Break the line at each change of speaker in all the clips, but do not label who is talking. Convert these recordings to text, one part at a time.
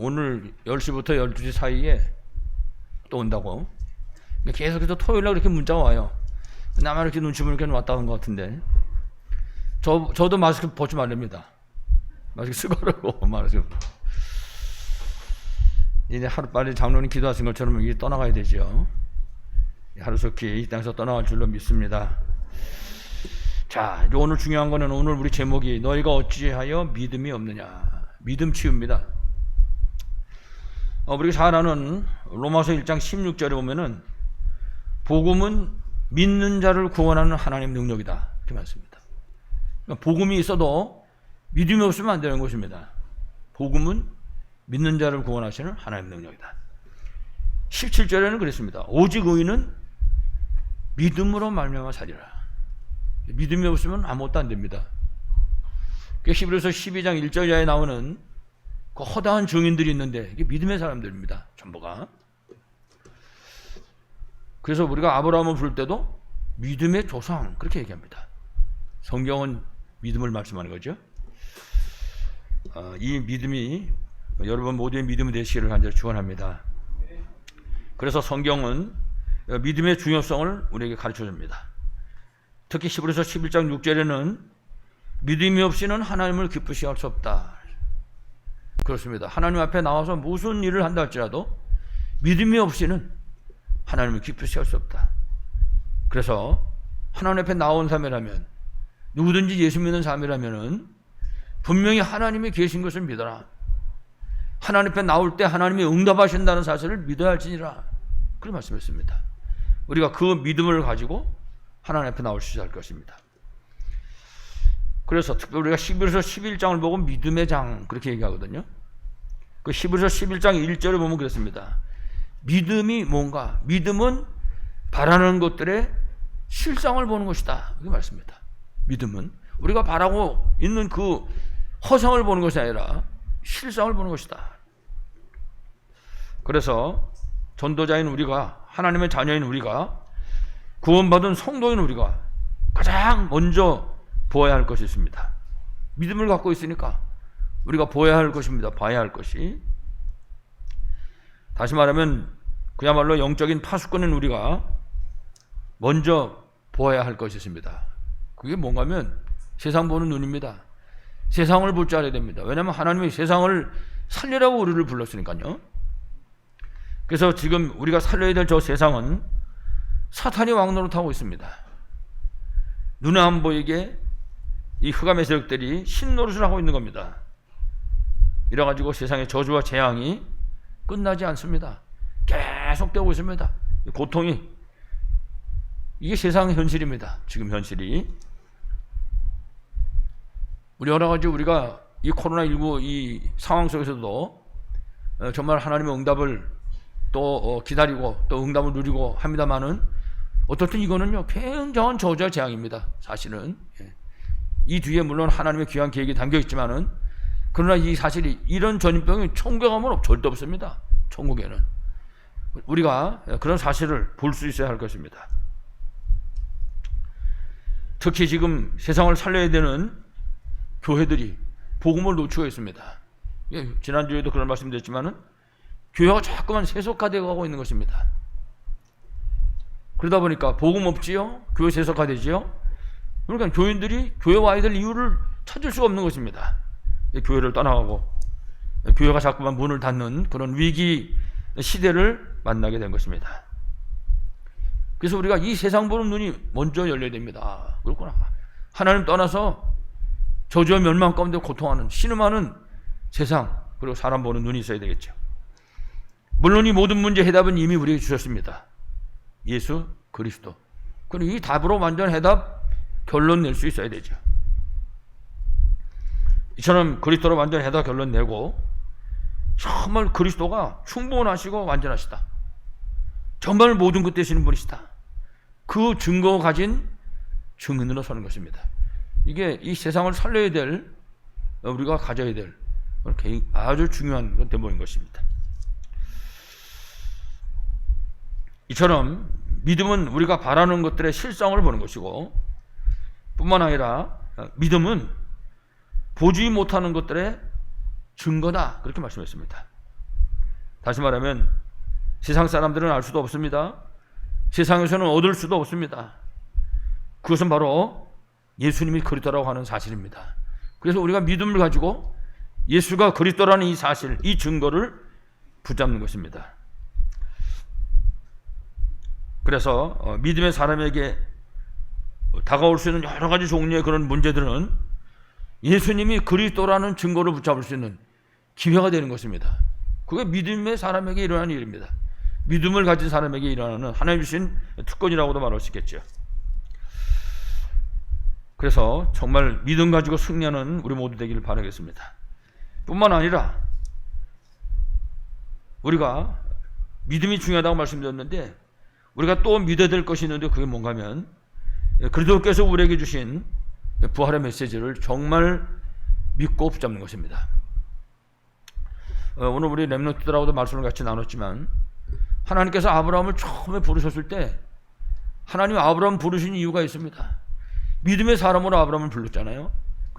오늘 10시부터 12시 사이에 또 온다고. 계속해서 토요일날 그렇게 문자가 와요. 나만 이렇게 눈치 보니까 왔다 간 것 같은데. 저도 마스크 벗지 말랍니다. 마스크 쓰고 하라고 말하죠. 이제 하루빨리 장로님 기도하신 것처럼 이게 떠나가야 되죠. 하루속히 이 땅에서 떠나갈 줄로 믿습니다. 자, 오늘 중요한 거는 오늘 우리 제목이 너희가 어찌하여 믿음이 없느냐. 믿음 치유입니다. 우리가 잘 아는 로마서 1장 16절에 보면은 복음은 믿는 자를 구원하는 하나님의 능력이다. 이렇게 말씀입니다. 그러니까 복음이 있어도 믿음이 없으면 안 되는 것입니다. 복음은 믿는 자를 구원하시는 하나님의 능력이다. 17절에는 그랬습니다. 오직 의인은 믿음으로 말미암아 살리라. 믿음이 없으면 아무것도 안 됩니다. 히브리서 12장 1절 이하에 나오는 그 허다한 증인들이 있는데 이게 믿음의 사람들입니다. 전부가. 그래서 우리가 아브라함을 부를 때도 믿음의 조상 그렇게 얘기합니다. 성경은 믿음을 말씀하는 거죠. 이 믿음이 여러분 모두의 믿음이 되시기를 간절히 축원합니다. 그래서 성경은 믿음의 중요성을 우리에게 가르쳐줍니다. 특히 히브리서 11장 6절에는 믿음이 없이는 하나님을 기쁘시게 할 수 없다. 그렇습니다. 하나님 앞에 나와서 무슨 일을 한다 할지라도 믿음이 없이는 하나님을 기쁘시게 할 수 없다. 그래서 하나님 앞에 나온 사람이라면 누구든지 예수 믿는 사람이라면 분명히 하나님이 계신 것을 믿어라. 하나님 앞에 나올 때 하나님이 응답하신다는 사실을 믿어야 할지니라. 그런 말씀했습니다. 우리가 그 믿음을 가지고 하나님 앞에 나올 수 있어야 할 것입니다. 그래서 특별히 우리가 히브리서 11장을 보고 믿음의 장 그렇게 얘기하거든요. 그 히브리서 11장 1절에 보면 그렇습니다. 믿음이 뭔가? 믿음은 바라는 것들의 실상을 보는 것이다. 이게 말씀입니다. 믿음은 우리가 바라고 있는 그 허상을 보는 것이 아니라 실상을 보는 것이다. 그래서 전도자인 우리가, 하나님의 자녀인 우리가, 구원받은 성도인 우리가 가장 먼저 보아야 할 것이 있습니다. 믿음을 갖고 있으니까 우리가 보아야 할 것입니다. 봐야 할 것이. 다시 말하면 그야말로 영적인 파수꾼인 우리가 먼저 보아야 할 것이 있습니다. 그게 뭔가 하면 세상 보는 눈입니다. 세상을 볼 줄 알아야 됩니다. 왜냐하면 하나님이 세상을 살리라고 우리를 불렀으니까요. 그래서 지금 우리가 살려야 될 저 세상은 사탄이 왕노릇하고 있습니다. 눈에 안 보이게 이 흑암의 세력들이 신노릇을 하고 있는 겁니다. 이래가지고 세상의 저주와 재앙이 끝나지 않습니다. 계속되고 있습니다. 고통이. 이게 세상의 현실입니다. 지금 현실이. 우리 여러 가지 우리가 이 코로나19 이 상황 속에서도 정말 하나님의 응답을 또 기다리고 또 응답을 누리고 합니다만은 어떨 땐 이거는요 굉장한 저주와 재앙입니다. 사실은. 이 뒤에 물론 하나님의 귀한 계획이 담겨 있지만은 그러나 이 사실이 이런 전염병이 천국에 가면 절대 없습니다. 천국에는. 우리가 그런 사실을 볼 수 있어야 할 것입니다. 특히 지금 세상을 살려야 되는 교회들이 복음을 놓치고 있습니다. 지난주에도 그런 말씀드렸지만은 교회가 자꾸만 세속화되어 가고 있는 것입니다. 그러다 보니까 복음 없지요? 교회 세속화되지요? 그러니까 교인들이 교회 와야 될 이유를 찾을 수가 없는 것입니다. 교회를 떠나가고 교회가 자꾸만 문을 닫는 그런 위기 시대를 만나게 된 것입니다. 그래서 우리가 이 세상 보는 눈이 먼저 열려야 됩니다. 그렇구나. 하나님 떠나서 저주와 멸망 가운데 고통하는 신음하는 세상 그리고 사람 보는 눈이 있어야 되겠죠. 물론 이 모든 문제 해답은 이미 우리에게 주셨습니다. 예수 그리스도. 그리고 이 답으로 완전 해답 결론 낼 수 있어야 되죠. 이처럼 그리스도로 완전 해답 결론 내고 정말 그리스도가 충분하시고 완전하시다. 정말 모든 것 되시는 분이시다. 그 증거 가진 증인으로 서는 것입니다. 이게 이 세상을 살려야 될 우리가 가져야 될 아주 중요한 대목인 것입니다. 이처럼 믿음은 우리가 바라는 것들의 실상을 보는 것이고 뿐만 아니라 믿음은 보지 못하는 것들의 증거다 그렇게 말씀했습니다. 다시 말하면 세상 사람들은 알 수도 없습니다. 세상에서는 얻을 수도 없습니다. 그것은 바로 예수님이 그리스도라고 하는 사실입니다. 그래서 우리가 믿음을 가지고 예수가 그리스도라는 이 사실, 이 증거를 붙잡는 것입니다. 그래서 믿음의 사람에게 다가올 수 있는 여러 가지 종류의 그런 문제들은 예수님이 그리스도라는 증거를 붙잡을 수 있는 기회가 되는 것입니다. 그게 믿음의 사람에게 일어나는 일입니다. 믿음을 가진 사람에게 일어나는 하나님 주신 특권이라고도 말할 수 있겠죠. 그래서 정말 믿음 가지고 승리하는 우리 모두 되기를 바라겠습니다. 뿐만 아니라 우리가 믿음이 중요하다고 말씀드렸는데 우리가 또 믿어야 될 것이 있는데 그게 뭔가 하면 그리스도께서 우리에게 주신 부활의 메시지를 정말 믿고 붙잡는 것입니다. 오늘 우리 렘넌트들하고도 말씀을 같이 나눴지만 하나님께서 아브라함을 처음에 부르셨을 때 하나님 아브라함 부르신 이유가 있습니다. 믿음의 사람으로 아브라함을 불렀잖아요.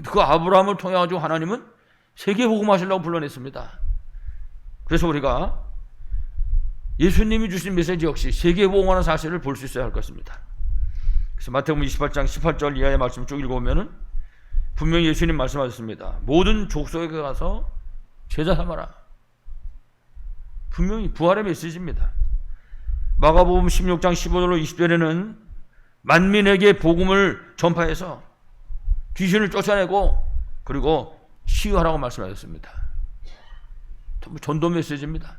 그 아브라함을 통해 가지고 하나님은 세계 복음하시려고 불러냈습니다. 그래서 우리가 예수님이 주신 메시지 역시 세계 복음하는 사실을 볼 수 있어야 할 것입니다. 그래서 마태복음 28장 18절 이하의 말씀 쭉 읽어보면 분명히 예수님 말씀하셨습니다. 모든 족속에 가서 제자 삼아라. 분명히 부활의 메시지입니다. 마가복음 16장 15절로 20절에는 만민에게 복음을 전파해서 귀신을 쫓아내고 그리고 치유하라고 말씀하셨습니다. 전도 메시지입니다.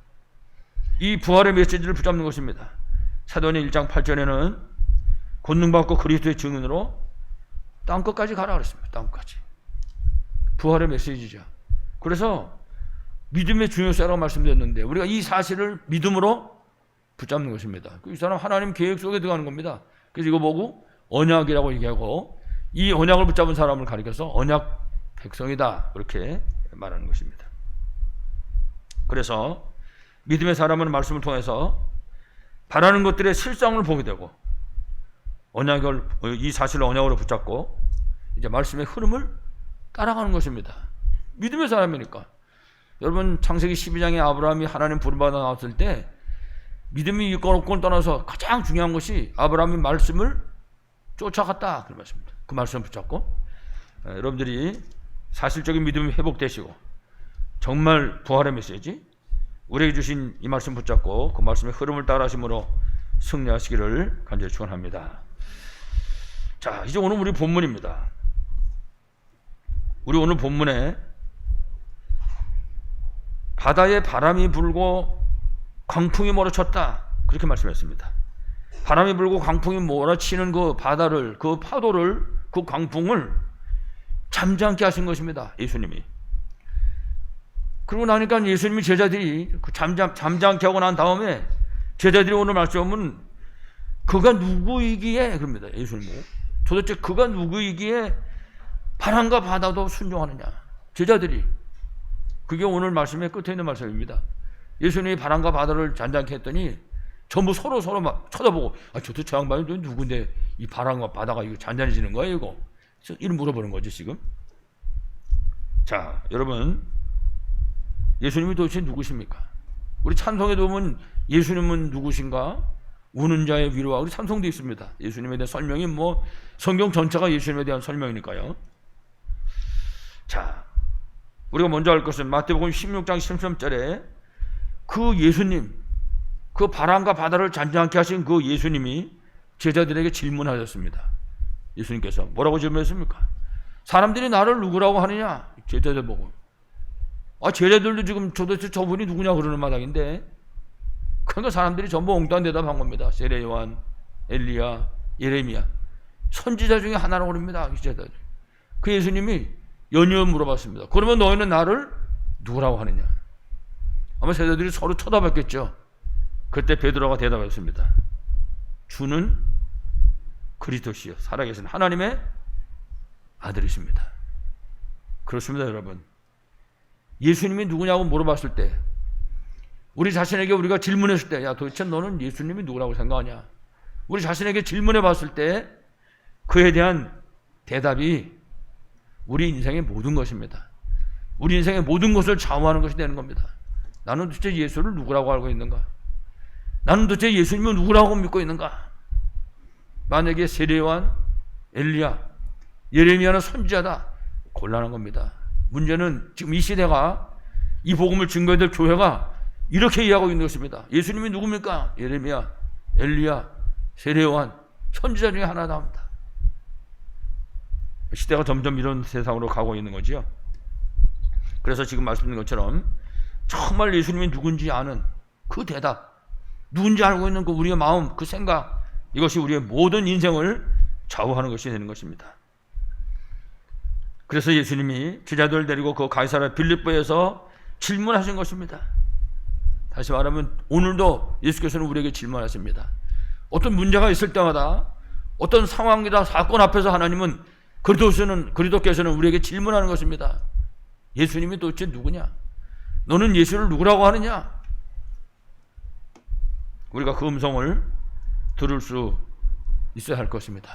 이 부활의 메시지를 붙잡는 것입니다. 사도행전 1장 8절에는 권능받고 그리스도의 증인으로 땅끝까지 가라 그랬습니다. 땅끝까지. 부활의 메시지죠. 그래서 믿음의 중요성이라고 말씀드렸는데 우리가 이 사실을 믿음으로 붙잡는 것입니다. 이 사람 하나님 계획 속에 들어가는 겁니다. 그래서 이거 보고 언약이라고 얘기하고 이 언약을 붙잡은 사람을 가리켜서 언약 백성이다 그렇게 말하는 것입니다. 그래서 믿음의 사람은 말씀을 통해서 바라는 것들의 실상을 보게 되고 언약을 이 사실을 언약으로 붙잡고 이제 말씀의 흐름을 따라가는 것입니다. 믿음의 사람이니까. 여러분 창세기 12장에 아브라함이 하나님 부름받아 나왔을 때 믿음이 있건 떠나서 가장 중요한 것이 아브라함이 말씀을 쫓아갔다 그런 말씀입니다. 그 말씀을 붙잡고 여러분들이 사실적인 믿음이 회복되시고 정말 부활의 메시지 우리에게 주신 이 말씀 붙잡고 그 말씀의 흐름을 따라하심으로 승리하시기를 간절히 축원합니다. 자, 이제 오늘 우리 본문입니다. 우리 오늘 본문에 바다에 바람이 불고 광풍이 몰아쳤다 그렇게 말씀했습니다. 바람이 불고 광풍이 몰아치는 그 바다를 그 파도를 그 광풍을 잠잠케 하신 것입니다. 예수님이. 그러고 나니까 예수님이 제자들이 그 잠잠케 하고 난 다음에 제자들이 오늘 말씀은 그가 누구이기에 그럽니다. 예수님 도대체 그가 누구이기에 바람과 바다도 순종하느냐. 제자들이. 그게 오늘 말씀의 끝에 있는 말씀입니다. 예수님이 바람과 바다를 잔잔케 했더니 전부 서로 막 쳐다보고 저도 저 양반이 누군데 이 바람과 바다가 이거 잔잔해지는 거야 이거. 이런 물어보는 거죠 지금. 자 여러분 예수님이 도대체 누구십니까? 우리 찬송에 보면 예수님은 누구신가? 우는 자의 위로와 우리 찬송도 있습니다. 예수님에 대한 설명이 뭐 성경 전체가 예수님에 대한 설명이니까요. 자 우리가 먼저 알 것은 마태복음 16장 13절에 그 예수님 그 바람과 바다를 잔잔케 하신 그 예수님이 제자들에게 질문하셨습니다. 예수님께서 뭐라고 질문했습니까? 사람들이 나를 누구라고 하느냐? 제자들 보고 제자들도 지금 도대체 저분이 누구냐 그러는 마당인데 그러니까 사람들이 전부 엉뚱한 대답한 겁니다. 세례 요한, 엘리야, 예레미야 선지자 중에 하나라고 그럽니다. 제자들. 그 예수님이 연이어 물어봤습니다. 그러면 너희는 나를 누구라고 하느냐? 아마 제자들이 서로 쳐다봤겠죠. 그때 베드로가 대답했습니다. 주는 그리스도시요 살아계신 하나님의 아들이십니다. 그렇습니다 여러분. 예수님이 누구냐고 물어봤을 때 우리 자신에게 우리가 질문했을 때 야 도대체 너는 예수님이 누구라고 생각하냐? 우리 자신에게 질문해 봤을 때 그에 대한 대답이 우리 인생의 모든 것입니다. 우리 인생의 모든 것을 좌우하는 것이 되는 겁니다. 나는 도대체 예수를 누구라고 알고 있는가? 나는 도대체 예수님을 누구라고 믿고 있는가? 만약에 세례요한, 엘리야, 예레미야는 선지자다, 곤란한 겁니다. 문제는 지금 이 시대가, 이 복음을 증거해야 될 교회가 이렇게 이해하고 있는 것입니다. 예수님이 누굽니까? 예레미야, 엘리야, 세례요한, 선지자 중에 하나다 합니다. 시대가 점점 이런 세상으로 가고 있는 거지요. 그래서 지금 말씀드린 것처럼 정말 예수님이 누군지 아는 그 대답, 누군지 알고 있는 그 우리의 마음, 그 생각, 이것이 우리의 모든 인생을 좌우하는 것이 되는 것입니다. 그래서 예수님이 제자들을 데리고 그 가이사랴 빌립보에서 질문하신 것입니다. 다시 말하면 오늘도 예수께서는 우리에게 질문하십니다. 어떤 문제가 있을 때마다, 어떤 상황이나 사건 앞에서 하나님은 그리스도께서는 우리에게 질문하는 것입니다. 예수님이 도대체 누구냐? 너는 예수를 누구라고 하느냐? 우리가 그 음성을 들을 수 있어야 할 것입니다.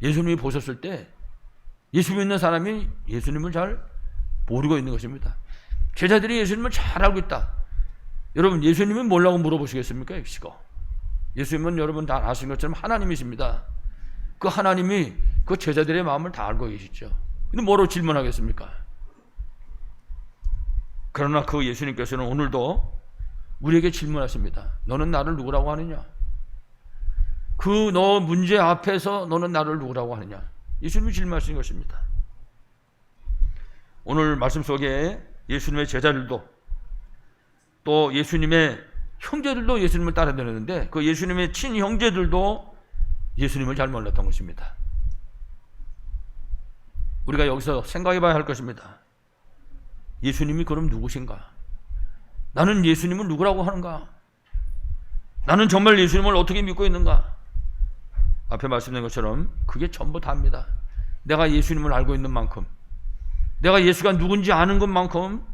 예수님이 보셨을 때 예수 믿는 사람이 예수님을 잘 모르고 있는 것입니다. 제자들이 예수님을 잘 알고 있다. 여러분, 예수님은 뭐라고 물어보시겠습니까? 예수님은 여러분 다 아시는 것처럼 하나님이십니다. 그 하나님이 그 제자들의 마음을 다 알고 계시죠. 근데 뭐로 질문하겠습니까? 그러나 그 예수님께서는 오늘도 우리에게 질문하십니다. 너는 나를 누구라고 하느냐? 그 너 문제 앞에서 너는 나를 누구라고 하느냐? 예수님이 질문하신 것입니다. 오늘 말씀 속에 예수님의 제자들도 또 예수님의 형제들도 예수님을 따라다녔는데 그 예수님의 친형제들도 예수님을 잘 몰랐던 것입니다. 우리가 여기서 생각해 봐야 할 것입니다. 예수님이 그럼 누구신가? 나는 예수님을 누구라고 하는가? 나는 정말 예수님을 어떻게 믿고 있는가? 앞에 말씀드린 것처럼 그게 전부 다입니다. 내가 예수님을 알고 있는 만큼, 내가 예수가 누군지 아는 것만큼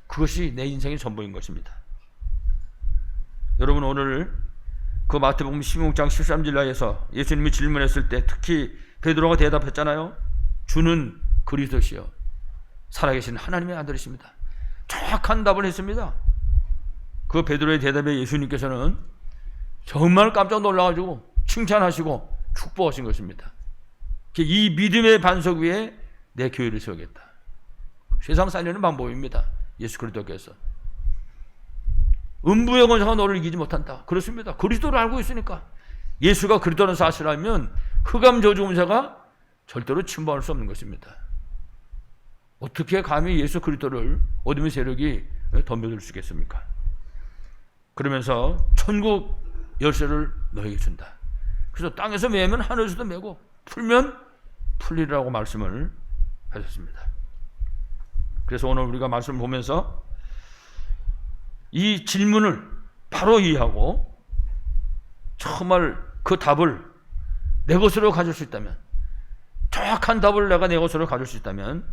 그것이 내 인생의 전부인 것입니다. 여러분, 오늘 그 마태복음 16장 13절에서 예수님이 질문했을 때 특히 베드로가 대답했잖아요. 주는 그리스도시요 살아계신 하나님의 아들이십니다. 정확한 답을 했습니다. 그 베드로의 대답에 예수님께서는 정말 깜짝 놀라가지고 칭찬하시고 축복하신 것입니다. 이 믿음의 반석 위에 내 교회를 세우겠다. 세상 살리는 방법입니다. 예수 그리스도께서. 음부의 권세가 너를 이기지 못한다. 그렇습니다. 그리스도를 알고 있으니까. 예수가 그리스도라는 사실을 알면 흑암 저주 권세가 절대로 침범할 수 없는 것입니다. 어떻게 감히 예수 그리스도를 어둠의 세력이 덤벼들 수 있겠습니까? 그러면서 천국 열쇠를 너에게 준다. 그래서 땅에서 매면 하늘에서도 매고 풀면 풀리라고 말씀을 하셨습니다. 그래서 오늘 우리가 말씀을 보면서 이 질문을 바로 이해하고 정말 그 답을 내 것으로 가질 수 있다면, 정확한 답을 내가 내 것으로 가질 수 있다면,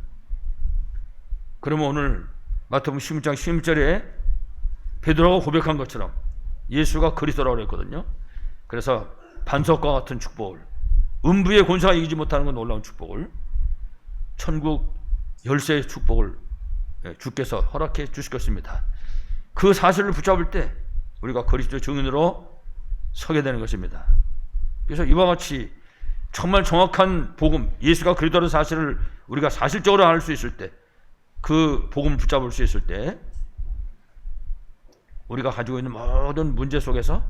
그러면 오늘 마태복음 16장 16절에 베드로가 고백한 것처럼 예수가 그리스도라고 했거든요. 그래서 반석과 같은 축복을, 음부의 권세가 이기지 못하는 건 놀라운 축복을, 천국 열쇠의 축복을 주께서 허락해 주실 것입니다. 그 사실을 붙잡을 때 우리가 그리스도의 증인으로 서게 되는 것입니다. 그래서 이와 같이 정말 정확한 복음, 예수가 그리스도라는 사실을 우리가 사실적으로 알 수 있을 때, 그 복음을 붙잡을 수 있을 때 우리가 가지고 있는 모든 문제 속에서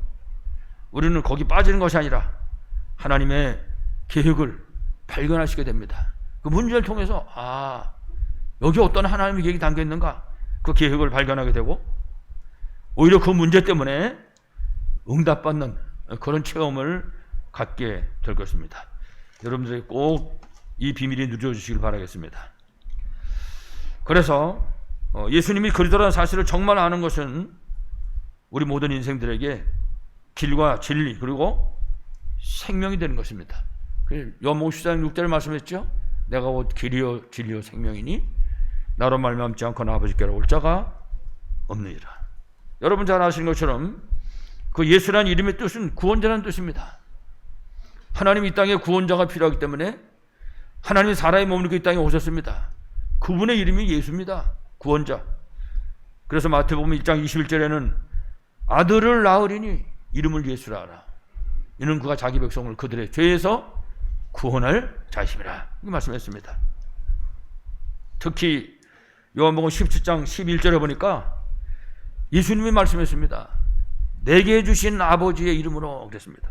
우리는 거기 빠지는 것이 아니라 하나님의 계획을 발견하시게 됩니다. 그 문제를 통해서 여기 어떤 하나님의 계획이 담겨 있는가, 그 계획을 발견하게 되고 오히려 그 문제 때문에 응답받는 그런 체험을 갖게 될 것입니다. 여러분들이 꼭 이 비밀이 누려주시길 바라겠습니다. 그래서 예수님이 그리스도라는 사실을 정말 아는 것은 우리 모든 인생들에게 길과 진리 그리고 생명이 되는 것입니다. 요한복음 14장 6절 말씀했죠. 내가 곧 길이요 진리요 생명이니 나로 말미암지 않고는 아버지께로 올 자가 없느니라. 여러분 잘 아시는 것처럼 그 예수라는 이름의 뜻은 구원자라는 뜻입니다. 하나님 이 땅에 구원자가 필요하기 때문에 하나님이 사람이 머무르고 이 땅에 오셨습니다. 그분의 이름이 예수입니다. 구원자. 그래서 마태복음 1장 21절에는 아들을 낳으리니 이름을 예수라 하라. 이는 그가 자기 백성을 그들의 죄에서 구원할 자이심이라. 이 말씀했습니다. 특히 요한복음 17장 11절에 보니까 예수님이 말씀했습니다. 내게 주신 아버지의 이름으로 그랬습니다.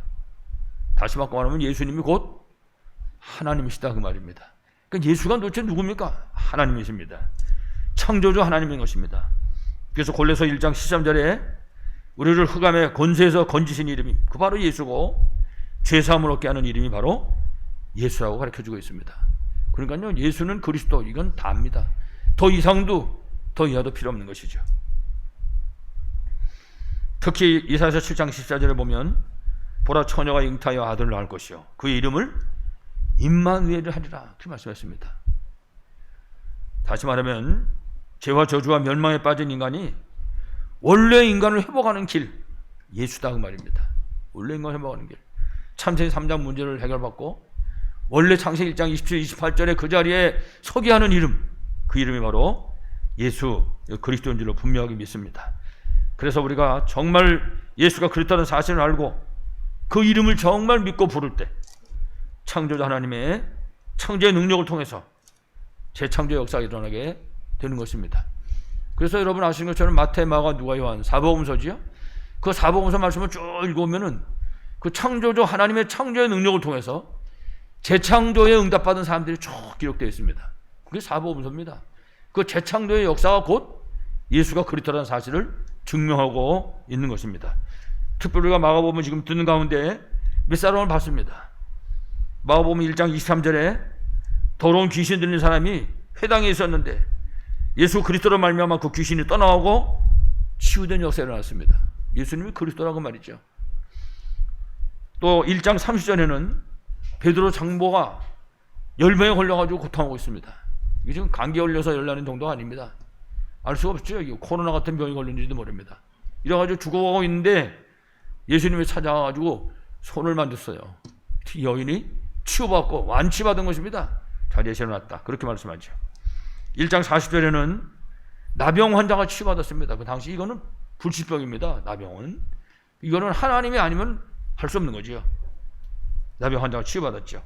다시 바꿔 말하면 예수님이 곧 하나님이시다 그 말입니다. 그러니까 예수가 도대체 누굽니까? 하나님이십니다. 창조주 하나님인 것입니다. 그래서 골로새 1장 13절에 우리를 흑암의 권세에서 건지신 이름이 그 바로 예수고 죄사함을 얻게 하는 이름이 바로 예수라고 가르쳐주고 있습니다. 그러니까요, 예수는 그리스도, 이건 다입니다. 더 이상도 더 이하도 필요 없는 것이죠. 특히 이사야서 7장 14절에 보면 보라 처녀가 잉타하여 아들을 낳을 것이요 그의 이름을 임마누엘을 하리라 그렇게 말씀했습니다. 다시 말하면 죄와 저주와 멸망에 빠진 인간이 원래 인간을 회복하는 길, 예수다 그 말입니다. 원래 인간을 회복하는 길. 창세기 3장 문제를 해결받고 원래 창세기 1장 27, 28절에 그 자리에 서게 하는 이름, 그 이름이 바로 예수 그리스도인 줄로 분명하게 믿습니다. 그래서 우리가 정말 예수가 그리스도라는 사실을 알고 그 이름을 정말 믿고 부를 때 창조자 하나님의 창조의 능력을 통해서 재창조의 역사가 일어나게 되는 것입니다. 그래서 여러분 아시는 것처럼 마태, 마가, 누가, 요한 사복음서지요. 그 사복음서 말씀을 쭉 읽어보면은 그 창조주 하나님의 창조의 능력을 통해서 재창조에 응답받은 사람들이 쭉 기록되어 있습니다. 그게 사복음서입니다. 그 재창조의 역사가 곧 예수가 그리스도라는 사실을 증명하고 있는 것입니다. 특별히 우리가 마가복음 지금 듣는 가운데 몇 사람을 봤습니다. 마가복음 1장 23절에 더러운 귀신 들린 사람이 회당에 있었는데 예수 그리스도로 말미암아 그 귀신이 떠나오고 치유된 역사가 일어났습니다. 예수님이 그리스도라고 말이죠. 또 1장 30절에는 베드로 장보가 열병에 걸려가지고 고통하고 있습니다. 이게 지금 감기에 걸려서 열나는 정도가 아닙니다. 알 수가 없죠. 이게 코로나 같은 병이 걸린지도 모릅니다. 이래가지고 죽어가고 있는데 예수님이 찾아와가지고 손을 만졌어요. 여인이 치유받고 완치받은 것입니다. 자리에서 일어났다. 그렇게 말씀하죠. 1장 40절에는 나병 환자가 치유받았습니다. 그 당시 이거는 불치병입니다. 나병은. 이거는 하나님이 아니면 할 수 없는 거죠. 나병 환자가 치유받았죠.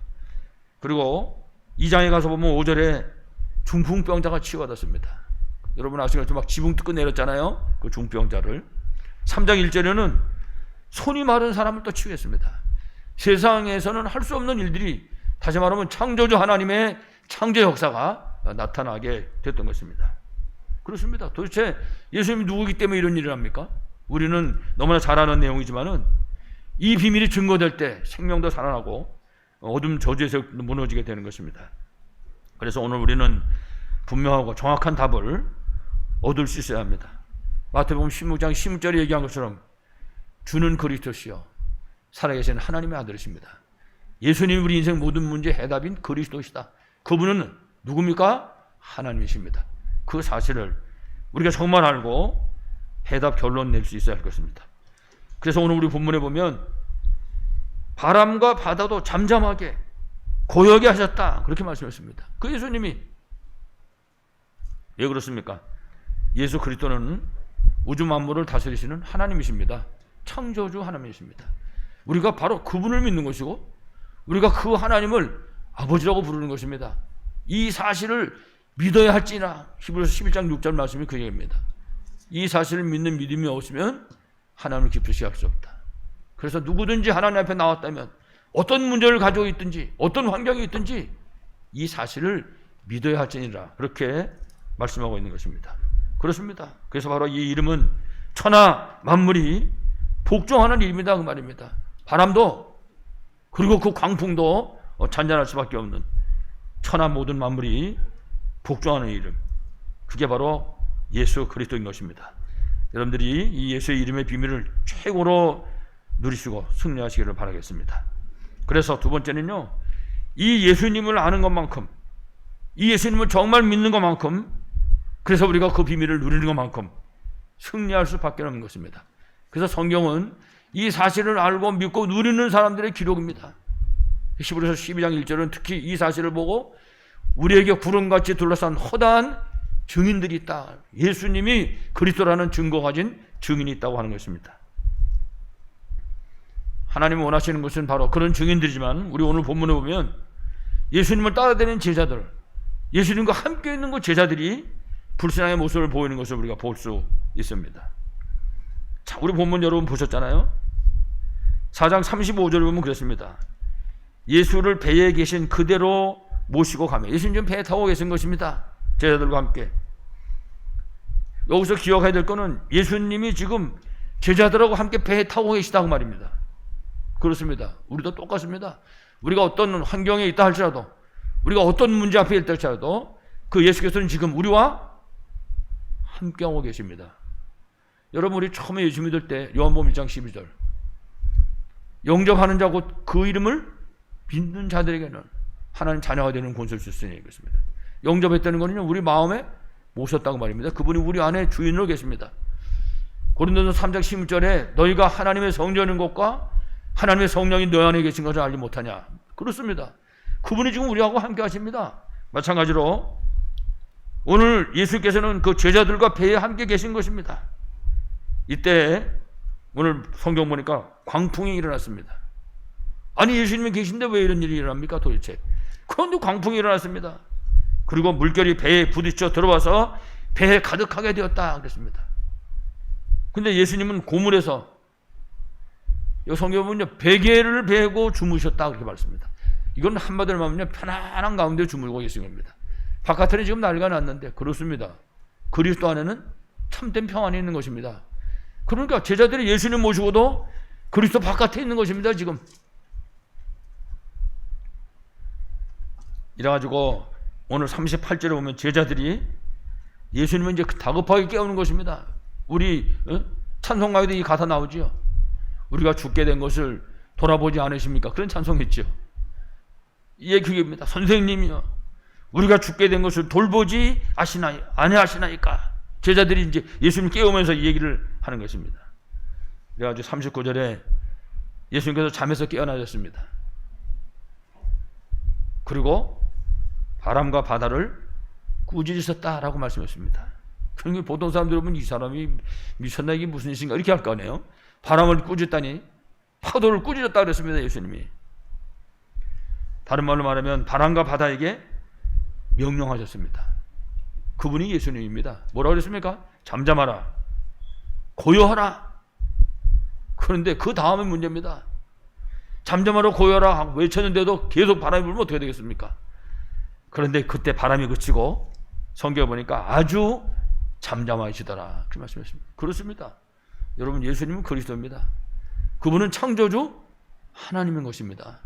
그리고 2장에 가서 보면 5절에 중풍병자가 치유받았습니다. 여러분 아시겠지만 막 지붕 뜯고 내렸잖아요. 그 중풍병자를. 3장 1절에는 손이 마른 사람을 또 치유했습니다. 세상에서는 할 수 없는 일들이 다시 말하면 창조주 하나님의 창조 역사가 나타나게 됐던 것입니다. 그렇습니다. 도대체 예수님이 누구이기 때문에 이런 일을 합니까? 우리는 너무나 잘 아는 내용이지만은 이 비밀이 증거될 때 생명도 살아나고 어둠 저주에서 무너지게 되는 것입니다. 그래서 오늘 우리는 분명하고 정확한 답을 얻을 수 있어야 합니다. 마태복음 16장 16절에 얘기한 것처럼 주는 그리스도시요 살아계신 하나님의 아들이십니다. 예수님이 우리 인생 모든 문제 해답인 그리스도시다. 그분은 누굽니까? 하나님이십니다. 그 사실을 우리가 정말 알고 해답 결론 낼 수 있어야 할 것입니다. 그래서 오늘 우리 본문에 보면 바람과 바다도 잠잠하게 고요하게 하셨다. 그렇게 말씀했습니다. 그 예수님이 왜 그렇습니까? 예수 그리스도는 우주 만물을 다스리시는 하나님이십니다. 창조주 하나님이십니다. 우리가 바로 그분을 믿는 것이고 우리가 그 하나님을 아버지라고 부르는 것입니다. 이 사실을 믿어야 할지나 히브리서 11장 6절 말씀이 그 얘기입니다. 이 사실을 믿는 믿음이 없으면 하나님을 기쁘시게 할 수 없다. 그래서 누구든지 하나님 앞에 나왔다면 어떤 문제를 가지고 있든지 어떤 환경이 있든지 이 사실을 믿어야 할지니라 그렇게 말씀하고 있는 것입니다. 그렇습니다. 그래서 바로 이 이름은 천하 만물이 복종하는 이름이다 그 말입니다. 바람도 그리고 그 광풍도 잔잔할 수밖에 없는 천하 모든 만물이 복종하는 이름, 그게 바로 예수 그리스도인 것입니다. 여러분들이 이 예수의 이름의 비밀을 최고로 누리시고 승리하시기를 바라겠습니다. 그래서 두 번째는요, 이 예수님을 아는 것만큼, 이 예수님을 정말 믿는 것만큼, 그래서 우리가 그 비밀을 누리는 것만큼 승리할 수밖에 없는 것입니다. 그래서 성경은 이 사실을 알고 믿고 누리는 사람들의 기록입니다. 히브리서 12장 1절은 특히 이 사실을 보고 우리에게 구름같이 둘러싼 허다한 증인들이 있다. 예수님이 그리스도라는 증거 가진 증인이 있다고 하는 것입니다. 하나님이 원하시는 것은 바로 그런 증인들이지만 우리 오늘 본문에 보면 예수님을 따라다니는 제자들, 예수님과 함께 있는 그 제자들이 불신앙의 모습을 보이는 것을 우리가 볼 수 있습니다. 자, 우리 본문 여러분 보셨잖아요. 4장 35절을 보면 그렇습니다. 예수를 배에 계신 그대로 모시고 가며, 예수님 지금 배에 타고 계신 것입니다. 제자들과 함께. 여기서 기억해야 될 것은 예수님이 지금 제자들하고 함께 배에 타고 계시다고 말입니다. 그렇습니다. 우리도 똑같습니다. 우리가 어떤 환경에 있다 할지라도, 우리가 어떤 문제 앞에 있다 할지라도 그 예수께서는 지금 우리와 함께하고 계십니다. 여러분, 우리 처음에 예수 믿을 때 요한복음 1장 12절, 영접하는 자고 그 이름을 믿는 자들에게는 하나님 자녀가 되는 권세를 주시니 그렇습니다. 영접했다는 것은요, 우리 마음에 모셨다고 말입니다. 그분이 우리 안에 주인으로 계십니다. 고린도서 3장 16절에 너희가 하나님의 성전인 것과 하나님의 성령이 너희 안에 계신 것을 알지 못하냐. 그렇습니다. 그분이 지금 우리하고 함께 하십니다. 마찬가지로 오늘 예수께서는 그 제자들과 배에 함께 계신 것입니다. 이때 오늘 성경 보니까 광풍이 일어났습니다. 아니, 예수님이 계신데 왜 이런 일이 일어납니까 도대체? 그런데 광풍이 일어났습니다. 그리고 물결이 배에 부딪혀 들어와서 배에 가득하게 되었다 그랬습니다. 근데 예수님은 고물에서, 이 성경에 보면 베개를 베고 주무셨다 그렇게 말씀합니다. 이건 한마디로 말하면 편안한 가운데 주무고 계신 겁니다. 바깥에는 지금 난리가 났는데, 그렇습니다. 그리스도 안에는 참된 평안이 있는 것입니다. 그러니까 제자들이 예수님 모시고도 그리스도 바깥에 있는 것입니다. 지금 이래가지고 오늘 38절에 보면 제자들이 예수님은 이제 다급하게 깨우는 것입니다. 우리 찬송가에도 이 가사 나오지요. 우리가 죽게 된 것을 돌아보지 않으십니까? 그런 찬송했죠. 이게 그게입니다. 선생님이요, 우리가 죽게 된 것을 돌보지 아니하시나이까. 제자들이 이제 예수님 깨우면서 이 얘기를 하는 것입니다. 그래가지고 39절에 예수님께서 잠에서 깨어나셨습니다. 그리고 바람과 바다를 꾸짖으셨다라고 말씀했습니다. 그러니까 보통 사람들 보면 이 사람이 미쳤나, 이게 무슨 일인가 이렇게 할 거 아니에요. 바람을 꾸짖다니, 파도를 꾸짖었다 그랬습니다. 예수님이. 다른 말로 말하면 바람과 바다에게 명령하셨습니다. 그분이 예수님입니다. 뭐라고 그랬습니까? 잠잠하라, 고요하라. 그런데 그 다음에 문제입니다. 잠잠하라, 고요하라 외쳤는데도 계속 바람이 불면 어떻게 되겠습니까? 그런데 그때 바람이 그치고 성경에 보니까 아주 잠잠하시더라 그 말씀했습니다. 그렇습니다. 여러분, 예수님은 그리스도입니다. 그분은 창조주 하나님인 것입니다.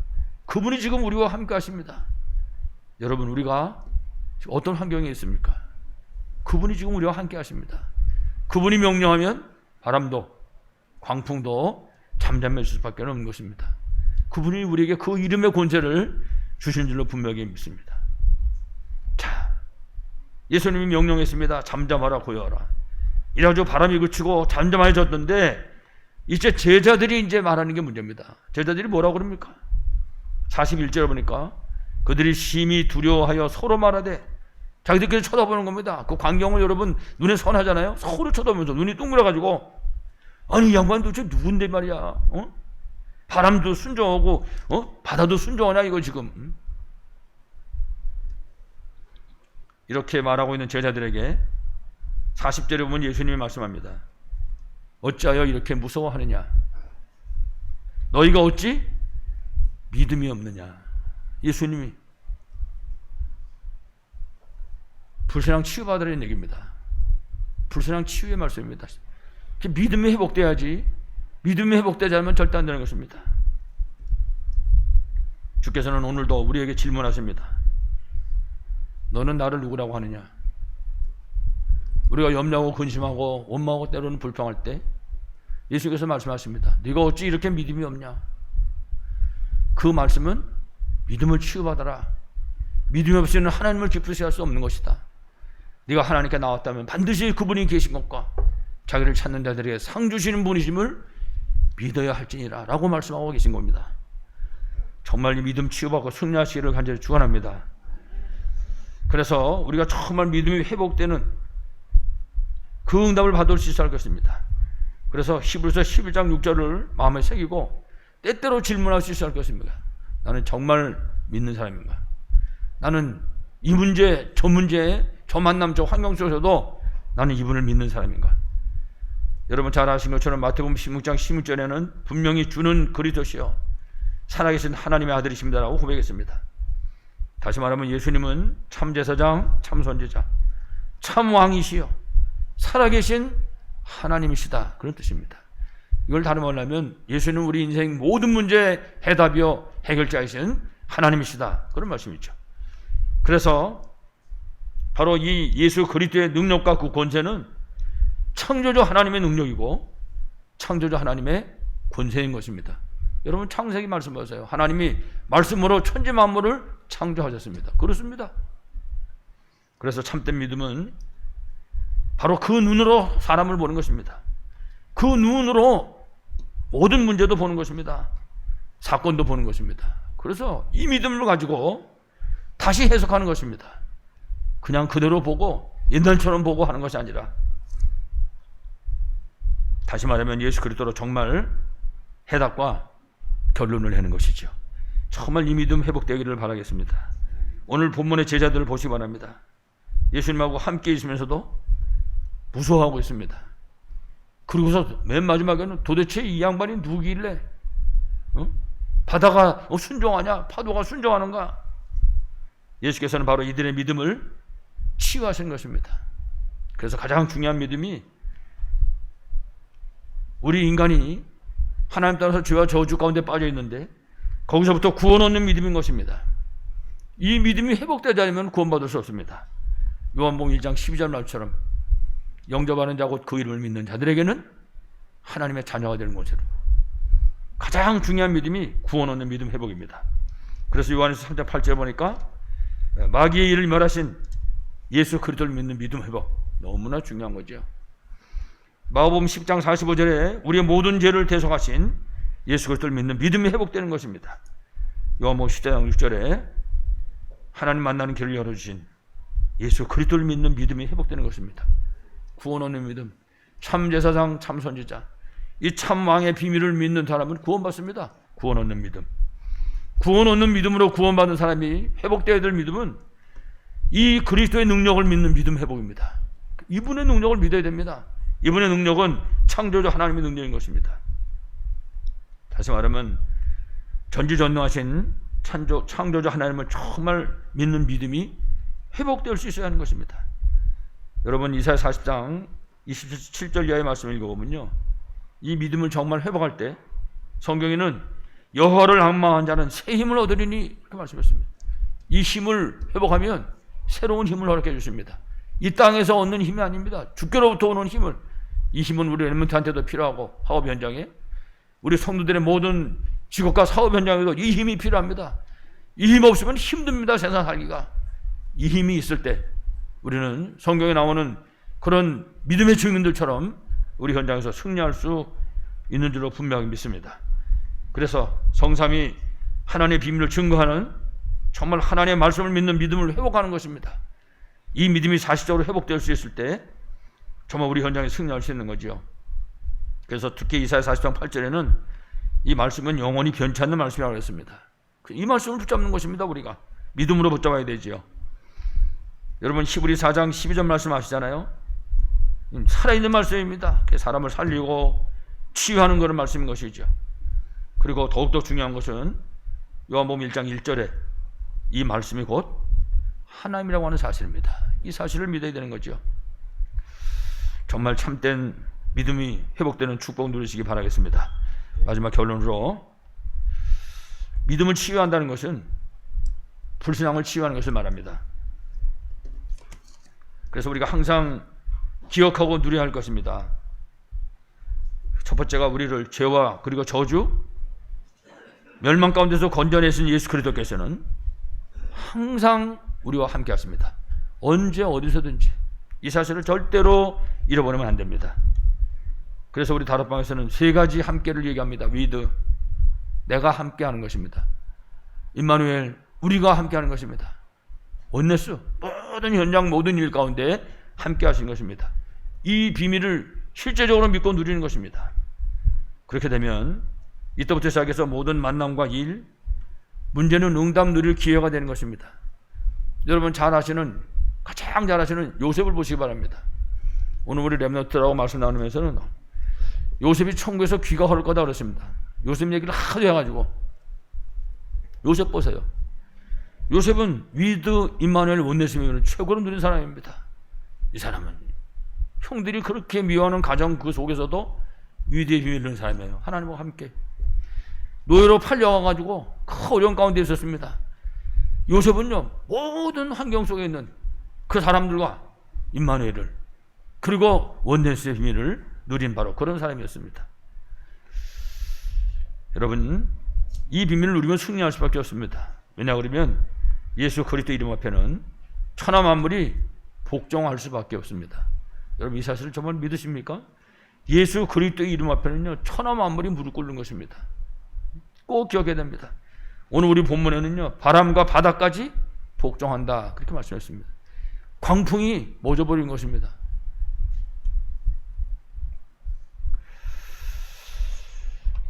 그분이 지금 우리와 함께 하십니다. 여러분, 우리가 어떤 환경에 있습니까? 그분이 지금 우리와 함께 하십니다. 그분이 명령하면 바람도 광풍도 잠잠해질 수밖에 없는 것입니다. 그분이 우리에게 그 이름의 권세를 주신 줄로 분명히 믿습니다. 자, 예수님이 명령했습니다. 잠잠하라, 고요하라. 이래가지고 바람이 그치고 잠잠해졌는데 이제 제자들이 이제 말하는 게 문제입니다. 제자들이 뭐라고 그럽니까? 41절에 보니까 그들이 심히 두려워하여 서로 말하되, 자기들끼리 쳐다보는 겁니다. 그 광경을 여러분 눈에 선하잖아요. 서로 쳐다보면서 눈이 둥그러가지고, 아니, 이 양반 도대체 누군데 말이야? 바람도 순종하고 바다도 순종하냐 이거 지금. 이렇게 말하고 있는 제자들에게 40절에 보면 예수님이 말씀합니다. 어찌하여 이렇게 무서워하느냐? 너희가 어찌 믿음이 없느냐? 예수님이 불신앙 치유받으라는 얘기입니다. 불신앙 치유의 말씀입니다. 믿음이 회복돼야지, 믿음이 회복되지 않으면 절대 안 되는 것입니다. 주께서는 오늘도 우리에게 질문하십니다. 너는 나를 누구라고 하느냐? 우리가 염려하고 근심하고 원망하고 때로는 불평할 때 예수께서 말씀하십니다. 네가 어찌 이렇게 믿음이 없냐? 그 말씀은 믿음을 치유받아라. 믿음이 없이는 하나님을 기쁘시게 할 수 없는 것이다. 네가 하나님께 나왔다면 반드시 그분이 계신 것과 자기를 찾는 자들에게 상 주시는 분이심을 믿어야 할지니라 라고 말씀하고 계신 겁니다. 정말 이 믿음 치유받고 승리하시기를 간절히 축원합니다. 그래서 우리가 정말 믿음이 회복되는 그 응답을 받을 수 있어야 할 것입니다. 그래서 히브리서 11장 6절을 마음에 새기고 때때로 질문할 수 있어야 할 것입니다. 나는 정말 믿는 사람인가? 나는 이 문제, 저 문제, 저 만남, 저 환경 속에서도 나는 이분을 믿는 사람인가? 여러분 잘 아신 것처럼 마태복음 16장 16절에는 분명히 주는 그리스도시요 살아계신 하나님의 아들이십니다라고 고백했습니다. 다시 말하면 예수님은 참 제사장, 참 선지자, 참 왕이시요 살아계신 하나님이시다, 그런 뜻입니다. 이걸 다른 말로 하면 예수는 우리 인생 모든 문제의 해답이요 해결자이신 하나님이시다, 그런 말씀이죠. 그래서 바로 이 예수 그리스도의 능력과 그 권세는 창조주 하나님의 능력이고 창조주 하나님의 권세인 것입니다. 여러분 창세기 말씀 보세요. 하나님이 말씀으로 천지 만물을 창조하셨습니다. 그렇습니다. 그래서 참된 믿음은 바로 그 눈으로 사람을 보는 것입니다. 그 눈으로 모든 문제도 보는 것입니다. 사건도 보는 것입니다. 그래서 이 믿음을 가지고 다시 해석하는 것입니다. 그냥 그대로 보고 옛날처럼 보고 하는 것이 아니라 다시 말하면 예수 그리스도로 정말 해답과 결론을 내는 것이죠. 정말 이 믿음 회복되기를 바라겠습니다. 오늘 본문의 제자들을 보시기 바랍니다. 예수님하고 함께 있으면서도 무서워하고 있습니다. 그리고서 맨 마지막에는 도대체 이 양반이 누구길래 바다가 순종하냐? 파도가 순종하는가? 예수께서는 바로 이들의 믿음을 치유하신 것입니다. 그래서 가장 중요한 믿음이 우리 인간이 하나님 따라서 죄와 저주 가운데 빠져 있는데 거기서부터 구원 얻는 믿음인 것입니다. 이 믿음이 회복되지 않으면 구원받을 수 없습니다. 요한복음 1장 12절 말처럼 영접하는 자 곧 그 이름을 믿는 자들에게는 하나님의 자녀가 되는 것으로 가장 중요한 믿음이 구원 얻는 믿음 회복입니다. 그래서 요한에서 3장 8절에 보니까 마귀의 일을 멸하신 예수 그리스도를 믿는 믿음 회복, 너무나 중요한 거죠. 마가복음 10장 45절에 우리의 모든 죄를 대속하신 예수 그리스도를 믿는 믿음이 회복되는 것입니다. 요한복음 10장 6절에 하나님 만나는 길을 열어주신 예수 그리스도를 믿는 믿음이 회복되는 것입니다. 구원 얻는 믿음, 참 제사장, 참 선지자, 이 참 왕의 비밀을 믿는 사람은 구원받습니다. 구원 얻는 믿음, 구원 얻는 믿음으로 구원받은 사람이 회복되어야 될 믿음은 이 그리스도의 능력을 믿는 믿음 회복입니다. 이분의 능력을 믿어야 됩니다. 이분의 능력은 창조주 하나님의 능력인 것입니다. 다시 말하면 전지전능하신 창조주 하나님을 정말 믿는 믿음이 회복될 수 있어야 하는 것입니다. 여러분 이사야 40장 27절 이하의 말씀을 읽어보면요, 이 믿음을 정말 회복할 때 성경에는 여호와를 앙망한 자는 새 힘을 얻으리니 이렇게 말씀했습니다. 이 힘을 회복하면 새로운 힘을 허락해 주십니다. 이 땅에서 얻는 힘이 아닙니다. 주께로부터 오는 힘을, 이 힘은 우리 렘넌트한테도 필요하고 사업 현장에, 우리 성도들의 모든 직업과 사업 현장에도 이 힘이 필요합니다. 이 힘 없으면 힘듭니다. 세상 살기가. 이 힘이 있을 때 우리는 성경에 나오는 그런 믿음의 증인들처럼 우리 현장에서 승리할 수 있는 줄로 분명히 믿습니다. 그래서 성삼위 하나님의 비밀을 증거하는 정말 하나님의 말씀을 믿는 믿음을 회복하는 것입니다. 이 믿음이 사실적으로 회복될 수 있을 때 정말 우리 현장에 승리할 수 있는 거죠. 그래서 특히 이사야 40장 8절에는 이 말씀은 영원히 변치 않는 말씀이라고 했습니다. 이 말씀을 붙잡는 것입니다. 우리가 믿음으로 붙잡아야 되지요. 여러분 히브리 4장 12절 말씀 아시잖아요. 살아있는 말씀입니다. 사람을 살리고 치유하는 그런 말씀인 것이죠. 그리고 더욱더 중요한 것은 요한복음 1장 1절에 이 말씀이 곧 하나님이라고 하는 사실입니다. 이 사실을 믿어야 되는 거죠. 정말 참된 믿음이 회복되는 축복 누리시기 바라겠습니다. 마지막 결론으로 믿음을 치유한다는 것은 불신앙을 치유하는 것을 말합니다. 그래서 우리가 항상 기억하고 누려야 할 것입니다. 첫 번째가 우리를 죄와 그리고 저주, 멸망 가운데서 건져내신 예수 그리스도께서는 항상 우리와 함께 하십니다. 언제 어디서든지. 이 사실을 절대로 잃어버리면 안 됩니다. 그래서 우리 다락방에서는 세 가지 함께를 얘기합니다. with, 내가 함께 하는 것입니다. 임마누엘, 우리가 함께 하는 것입니다. 원네스, 모든 현장 모든 일 가운데 함께 하신 것입니다. 이 비밀을 실제적으로 믿고 누리는 것입니다. 그렇게 되면 이때부터 시작해서 모든 만남과 일, 문제는 응답 누릴 기회가 되는 것입니다. 여러분 가장 잘 아시는 요셉을 보시기 바랍니다. 오늘 우리 렘넌트라고 말씀 나누면서는 요셉이 천국에서 귀가 흐를 거다 그랬습니다. 요셉 얘기를 하도 해가지고 요셉 보세요. 요셉은 위드 임마누엘 원네스님을 최고로 누린 사람입니다. 이 사람은 형들이 그렇게 미워하는 가정 그 속에서도 위대의 비밀을 누린 사람이에요. 하나님과 함께 노예로 팔려가가지고 큰 어려운 가운데 있었습니다. 요셉은요 모든 환경 속에 있는 그 사람들과 임마누엘을 그리고 원네스의 비밀을 누린 바로 그런 사람이었습니다. 여러분 이 비밀을 누리면 승리할 수밖에 없습니다. 왜냐 그러면 예수 그리스도 이름 앞에는 천하 만물이 복종할 수밖에 없습니다. 여러분 이 사실을 정말 믿으십니까? 예수 그리스도 이름 앞에는요 천하 만물이 무릎 꿇는 것입니다. 꼭 기억해야 됩니다. 오늘 우리 본문에는요 바람과 바다까지 복종한다 그렇게 말씀했습니다. 광풍이 멎어버린 것입니다.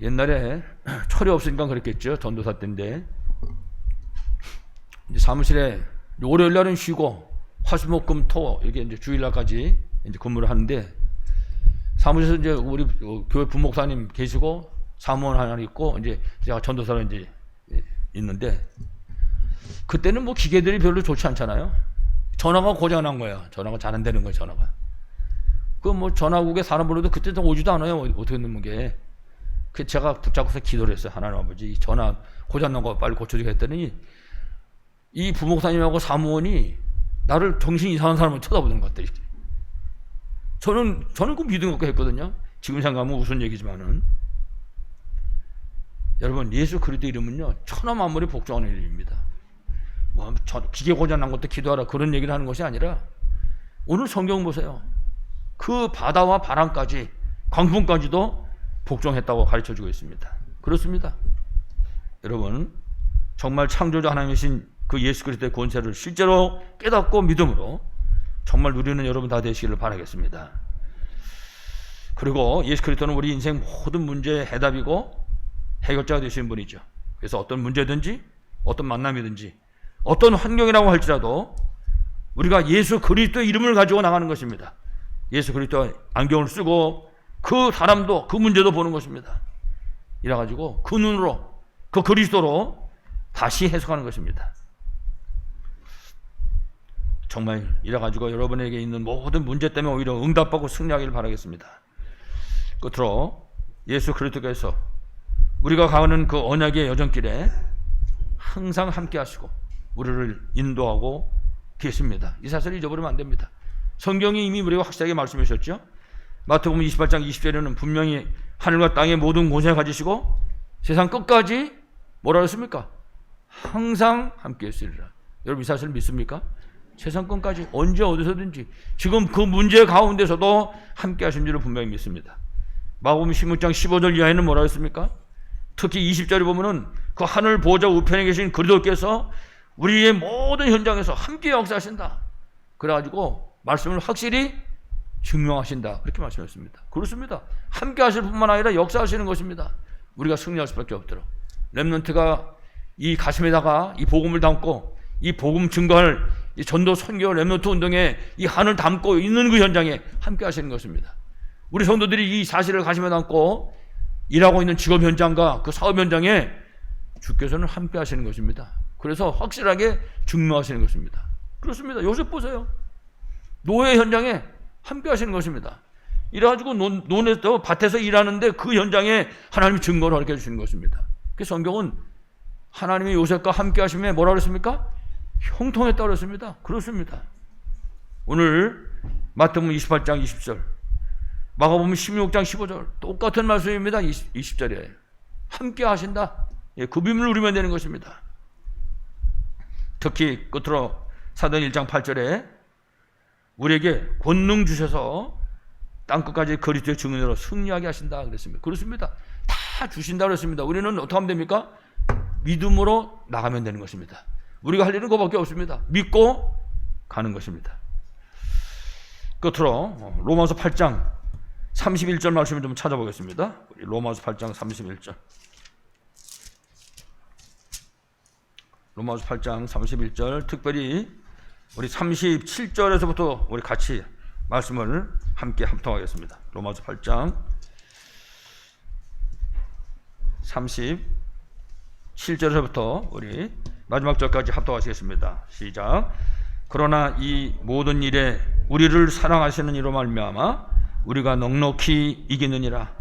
옛날에 철이 없으니까 그랬겠죠. 전도사 때인데 이제 사무실에 월요일 날은 쉬고 화수목금토 이렇게 이제 주일날까지 이제 근무를 하는데 사무실에서 이제 우리 교회 부목사님 계시고 사무원 하나 있고 이제 제가 전도사로 이제 있는데 그때는 뭐 기계들이 별로 좋지 않잖아요. 전화가 고장난 거야. 전화가 잘 안 되는 거야. 전화가. 그 뭐 전화국에 사람 불러도 그때 오지도 않아요. 어떻게 넣는 게. 그 제가 붙잡고서 기도를 했어요. 하나님 아버지 전화 고장난 거 빨리 고쳐주게 했더니 이 부목사님하고 사무원이 나를 정신 이상한 사람을 쳐다보는 것 같아요. 저는 그 믿음 갖고 했거든요. 지금 생각하면 무슨 얘기지만은 여러분 예수 그리스도 이름은요 천하 만물이 복종하는 이름입니다. 뭐 기계 고장난 것도 기도하라 그런 얘기를 하는 것이 아니라 오늘 성경 보세요. 그 바다와 바람까지 광풍까지도 복종했다고 가르쳐주고 있습니다. 그렇습니다. 여러분 정말 창조자 하나님이신 그 예수 그리스도의 권세를 실제로 깨닫고 믿음으로 정말 누리는 여러분 다 되시기를 바라겠습니다. 그리고 예수 그리스도는 우리 인생 모든 문제의 해답이고 해결자가 되시는 분이죠. 그래서 어떤 문제든지 어떤 만남이든지 어떤 환경이라고 할지라도 우리가 예수 그리스도의 이름을 가지고 나가는 것입니다. 예수 그리스도 안경을 쓰고 그 사람도 그 문제도 보는 것입니다. 이래가지고 그 눈으로 그 그리스도로 다시 해석하는 것입니다. 정말 이래가지고 여러분에게 있는 모든 문제 때문에 오히려 응답하고 승리하기를 바라겠습니다. 끝으로 예수 그리스도께서 우리가 가는 그 언약의 여정길에 항상 함께 하시고 우리를 인도하고 계십니다. 이 사실을 잊어버리면 안 됩니다. 성경이 이미 우리가 확실하게 말씀해 주셨죠. 마태복음 28장 20절에는 분명히 하늘과 땅의 모든 권세를 가지시고 세상 끝까지 뭐라 그랬습니까? 항상 함께 했으리라. 여러분 이 사실을 믿습니까? 세상 끝까지 언제 어디서든지 지금 그 문제 가운데서도 함께 하신 줄을 분명히 믿습니다. 마가복음 16장 15절 이하에는 뭐라 했습니까? 특히 20절에 보면은 그 하늘 보좌 우편에 계신 그리스도께서 우리의 모든 현장에서 함께 역사하신다. 그래가지고 말씀을 확실히 증명하신다. 그렇게 말씀했습니다. 그렇습니다. 함께 하실 뿐만 아니라 역사하시는 것입니다. 우리가 승리할 수밖에 없도록 렘넌트가 이 가슴에다가 이 복음을 담고 이 복음 증거할 이 전도 선교 렘넌트 운동에 이 한을 담고 있는 그 현장에 함께 하시는 것입니다. 우리 성도들이 이 사실을 가슴에 담고 일하고 있는 직업 현장과 그 사업 현장에 주께서는 함께 하시는 것입니다. 그래서 확실하게 증명하시는 것입니다. 그렇습니다. 요셉 보세요. 노예 현장에 함께 하시는 것입니다. 이래가지고 논에서 밭에서 일하는데 그 현장에 하나님이 증거를 가르쳐 주시는 것입니다. 그 성경은 하나님이 요셉과 함께 하심에 뭐라 그랬습니까? 형통했다고 그랬습니다. 그렇습니다. 오늘 마태복음 28장 20절, 마가복음 16장 15절 똑같은 말씀입니다. 20절에 함께 하신다. 그 비밀을 누리면 되는 것입니다. 특히 끝으로 사도행 1장 8절에 우리에게 권능 주셔서 땅끝까지 그리스도의 증인으로 승리하게 하신다 그랬습니다. 그렇습니다. 다 주신다 그랬습니다. 우리는 어떻게 하면 됩니까? 믿음으로 나가면 되는 것입니다. 우리가 할 일은 그거밖에 없습니다. 믿고 가는 것입니다. 끝으로 로마서 8장 31절 말씀을 좀 찾아보겠습니다. 로마서 8장 31절. 로마서 8장 31절, 특별히 우리 37절에서부터 우리 같이 말씀을 함께 합독하겠습니다. 로마서 8장 37절에서부터 우리 마지막 절까지 합독하시겠습니다. 시작. 그러나 이 모든 일에 우리를 사랑하시는 이로 말미암아 우리가 넉넉히 이기느니라.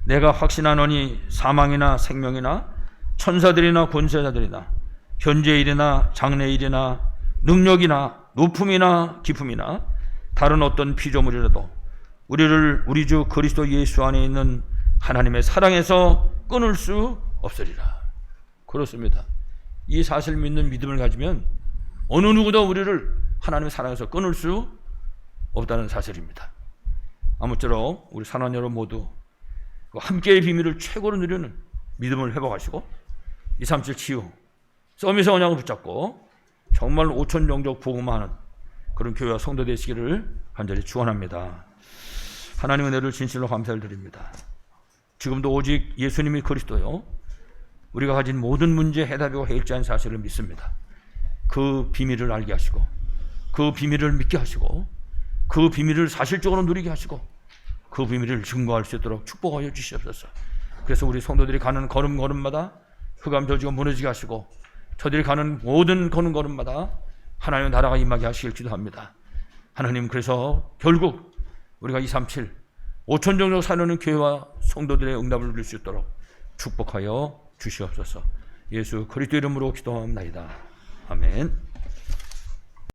내가 확신하노니 사망이나 생명이나 천사들이나 권세자들이나 현재일이나 장래일이나 능력이나 높음이나 깊음이나 다른 어떤 피조물이라도 우리를 우리 주 그리스도 예수 안에 있는 하나님의 사랑에서 끊을 수 없으리라. 그렇습니다. 이 사실 믿는 믿음을 가지면 어느 누구도 우리를 하나님의 사랑에서 끊을 수 없다는 사실입니다. 아무쪼록 우리 사랑하는 여러분 모두 함께의 비밀을 최고로 누리는 믿음을 회복하시고 237 치유 서밋의 언약을 붙잡고 정말 5천 영적 복음하는 그런 교회와 성도 되시기를 간절히 축원합니다. 하나님의 은혜를 진실로 감사를 드립니다. 지금도 오직 예수님이 그리스도요, 우리가 가진 모든 문제의 해답이고 해일자인 사실을 믿습니다. 그 비밀을 알게 하시고 그 비밀을 믿게 하시고 그 비밀을 사실적으로 누리게 하시고 그 비밀을 증거할 수 있도록 축복하여 주시옵소서. 그래서 우리 성도들이 가는 걸음걸음마다 흑암 저지가 무너지게 하시고 저들이 가는 모든 걸음걸음마다 하나님의 나라가 임하게 하시길 기도합니다. 하나님, 그래서 결국 우리가 237 5천 정도 사는 교회와 성도들의 응답을 누릴 수 있도록 축복하여 주시옵소서. 예수 그리스도 이름으로 기도합니다. 아멘.